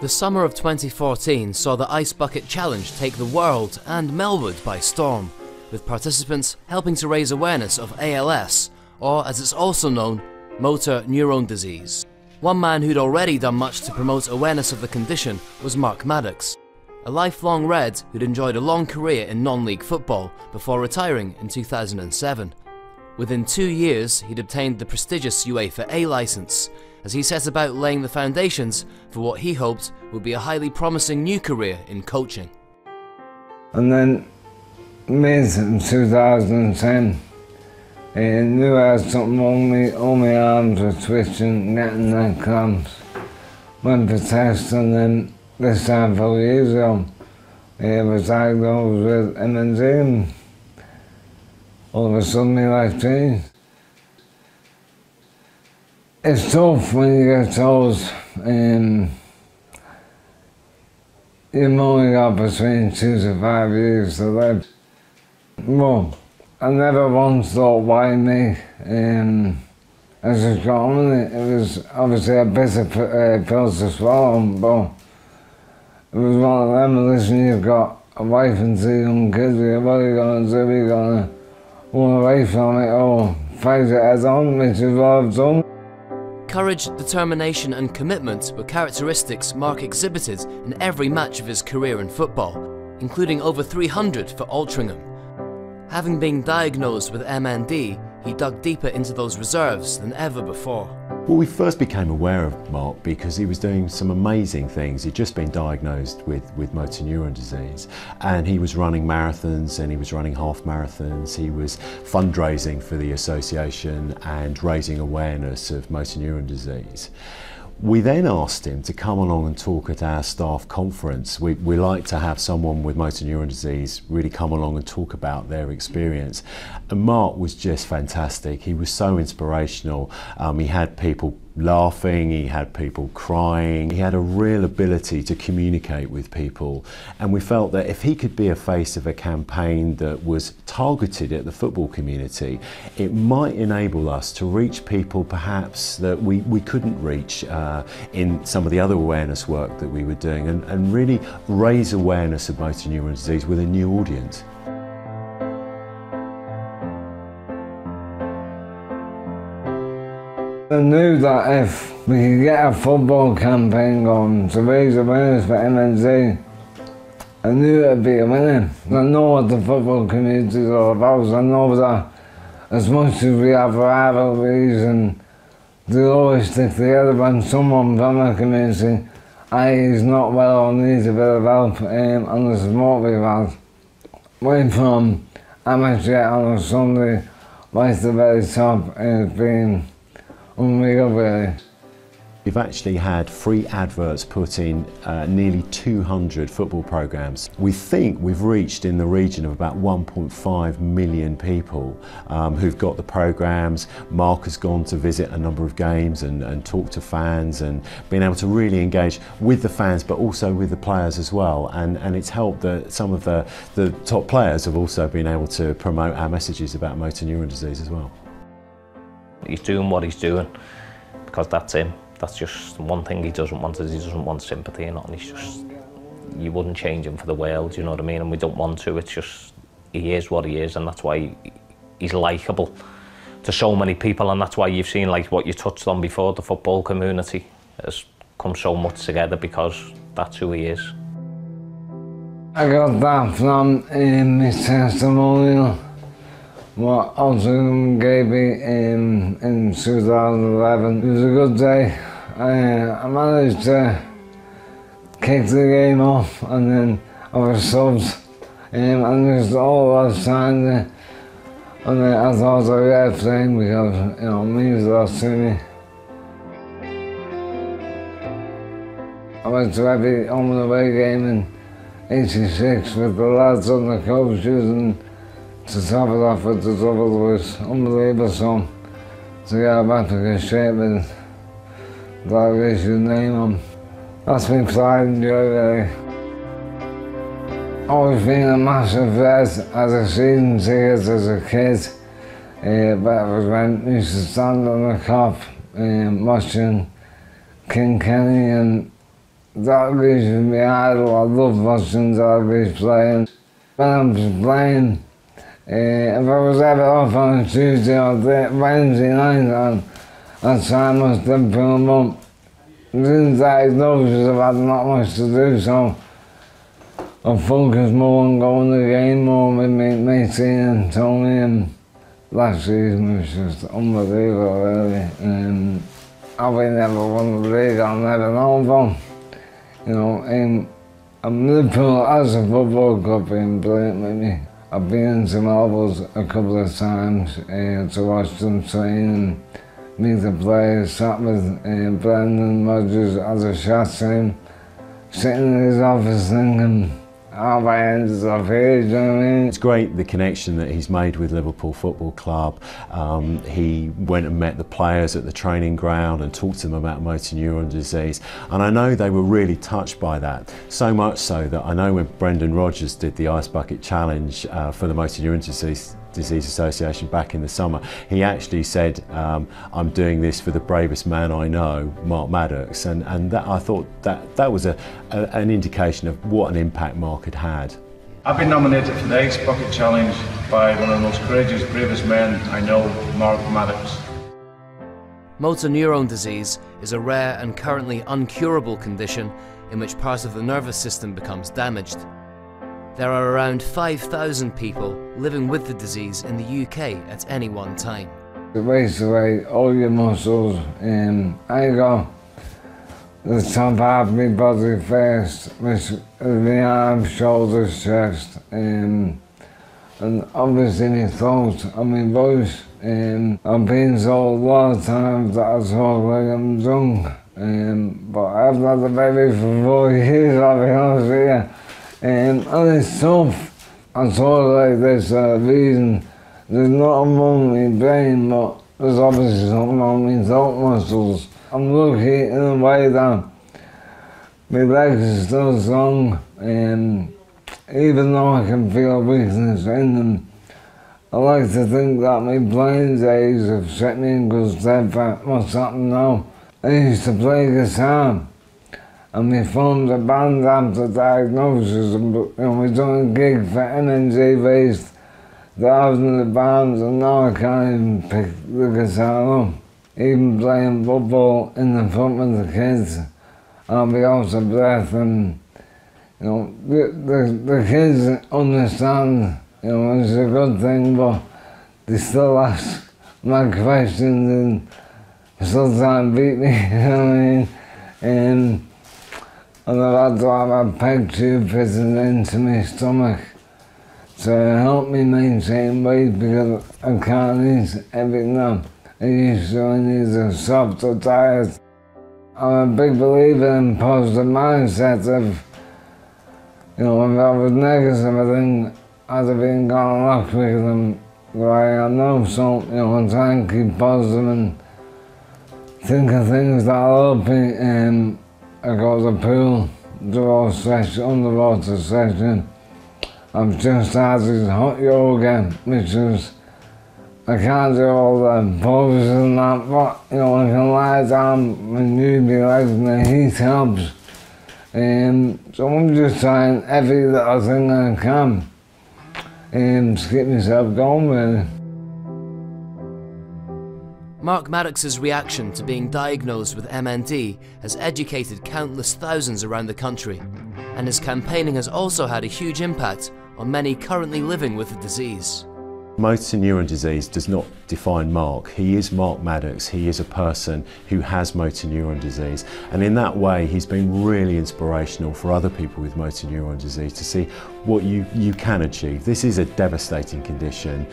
The summer of 2014 saw the Ice Bucket Challenge take the world and Melwood by storm, with participants helping to raise awareness of ALS, or as it's also known, Motor Neurone Disease. One man who'd already done much to promote awareness of the condition was Maddox, a lifelong Red who'd enjoyed a long career in non-league football before retiring in 2007. Within 2 years, he'd obtained the prestigious UEFA A licence, as he set about laying the foundations for what he hoped would be a highly promising new career in coaching. And then, mid-2010, I knew I had something wrong. All my arms were twitching, getting neck cramps. Went for tests, and then this time 4 years ago, I was diagnosed with MND, and all of a sudden my life changed. It's tough when you get told you've only got between 2 to 5 years to live. Well, I never once thought, why me? I just got on with it. It was obviously a bitter pill to swallow, but it was one of them. Listen, you've got a wife and 2 young kids, what are you going to do? You're going to run away from it or fight it head on, which is what I've done. Courage, determination and commitment were characteristics Mark exhibited in every match of his career in football, including over 300 for Altrincham. Having been diagnosed with MND, he dug deeper into those reserves than ever before. Well, we first became aware of Mark because he was doing some amazing things. He'd just been diagnosed with motor neurone disease, and he was running marathons and he was running half marathons. He was fundraising for the association and raising awareness of motor neurone disease. We then asked him to come along and talk at our staff conference. We like to have someone with motor neurone disease really come along and talk about their experience. And Mark was just fantastic. He was so inspirational. He had people laughing, he had people crying. He had a real ability to communicate with people. And we felt that if he could be a face of a campaign that was targeted at the football community, it might enable us to reach people perhaps that we couldn't reach in some of the other awareness work that we were doing, and really raise awareness of motor neurone disease with a new audience. I knew that if we could get a football campaign going to raise awareness for MND, I knew it'd be a winner. I know what the football community is all about. I know that as much as we have rivalries and they always stick together, when someone from a community is not well or needs a bit of help, and the support we've had, right from amateur on a Sunday right to the very top, has been unreal, really. We've actually had free adverts put in nearly 200 football programmes. We think we've reached in the region of about 1.5 million people who've got the programmes. Mark has gone to visit a number of games and talk to fans and been able to really engage with the fans but also with the players as well. And it's helped that some of the top players have also been able to promote our messages about motor neurone disease as well. He's doing what he's doing because that's him. That's just one thing he doesn't want, is he doesn't want sympathy or nothing. He's just, you wouldn't change him for the world, you know what I mean? And we don't want to. It's just, he is what he is, and that's why he's likeable to so many people, and that's why you've seen, like what you touched on before, the football community has come so much together because that's who he is. I got that from my testimonial, what Altrincham gave me in 2011. It was a good day. I managed to kick the game off, and then I was subbed, and just all was trying to, and I thought I got playing because, you know, it means a lot to me. I went to every home and away game in '86 with the lads and the coaches, and to top it off with the double was unbelievable. So to get back to good shape with that is your name on, that's been pride and joy, really. Always been a massive Red as a season ticket as a kid. But it was when we used to stand on the Kop watching King Kenny and Doggies is my idol. I love watching doggies playing. When I was playing, if I was ever off on a Tuesday or Wednesday night, I'd try my step film up. Since diagnosis, I've had not much to do, so I focus more on going to the game more with my team and Tony, and last season was just unbelievable, really. How we never won the league, I'll never know from. You know, Liverpool as a football club been brilliant with me. I've been to Melbourne a couple of times to watch them train and meet the players. Sat with Brendan Rodgers as a chat to him, sitting in his office thinking, how I ended up here, do you know what I mean? It's great the connection that he's made with Liverpool Football Club. He went and met the players at the training ground and talked to them about motor neuron disease, and I know they were really touched by that. So much so that I know when Brendan Rodgers did the Ice Bucket Challenge for the Motor Neurone Disease Association back in the summer, he actually said, I'm doing this for the bravest man I know, Mark Maddox, and that, I thought that was an indication of what an impact Mark had had. I've been nominated for the Ice Bucket Challenge by one of the most courageous, bravest men I know, Mark Maddox. Motor neurone disease is a rare and currently uncurable condition in which part of the nervous system becomes damaged. There are around 5,000 people living with the disease in the UK at any one time. It wastes away all your muscles. I got the top half of my body first, which is my arms, shoulders, chest, and obviously my throat and my voice. I've been told a lot of times that I talk like I'm drunk, but I've had a baby for 4 years, I'll be honest with you. And it's tough. I talk like this for a reason. There's nothing wrong with my brain, but there's obviously something wrong with my throat muscles. I'm lucky in a way that my legs are still strong, and even though I can feel weakness in them, I like to think that my playing days have set me in good stead for what's happened now. I used to play guitar, and we formed a band after diagnosis, and we done a gig for MNG, raised thousands of pounds, and now I can't even pick the guitar up. Even playing football in the front with the kids, I'll be out of breath, and the kids understand, it's a good thing, but they still ask my questions and still try and beat me, you know what I mean? And I've had to have a peg tube fitted into my stomach to help me maintain weight because I can't eat everything now. I used to need a softer diet. I'm a big believer in positive mindset of, if I was negative, I think I'd have been gone a lot quicker than where I am now. So, I try and keep positive and think of things that'll help me. I go to the pool, do all session, underwater session. I've just started hot yoga, which is, I can't do all the poses and that, but I can lie down and use my legs and the heat helps. So I'm just trying every little thing I can to keep myself going really. Mark Maddox's reaction to being diagnosed with MND has educated countless thousands around the country, and his campaigning has also had a huge impact on many currently living with the disease. Motor neurone disease does not define Mark. He is Mark Maddox. He is a person who has motor neurone disease, and in that way he's been really inspirational for other people with motor neurone disease to see what you can achieve. This is a devastating condition.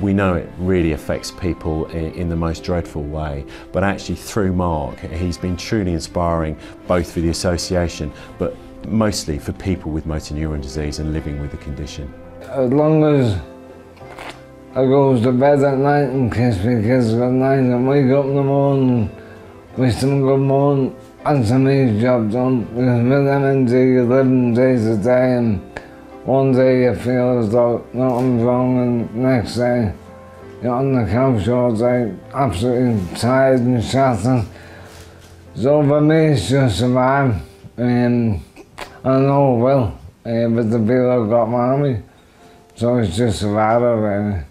We know it really affects people in the most dreadful way, but actually through Mark he's been truly inspiring, both for the association but mostly for people with motor neurone disease and living with the condition. As long as I go to bed at night and kiss my kids at night and wake up in the morning, wish them good morning, and to me his job done. Because with MND you live in day to day, and one day you feel as though nothing's wrong, and next day you're on the couch all day, absolutely tired and shattered. So for me it's just survive. I know well, but the people have got mommy, so it's just a matter really.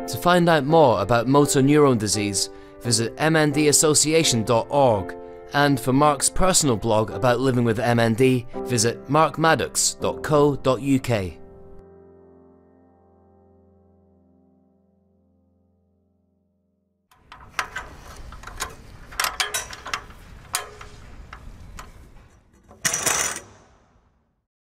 To find out more about motor neurone disease, visit mndassociation.org, and for Mark's personal blog about living with MND, visit markmaddox.co.uk.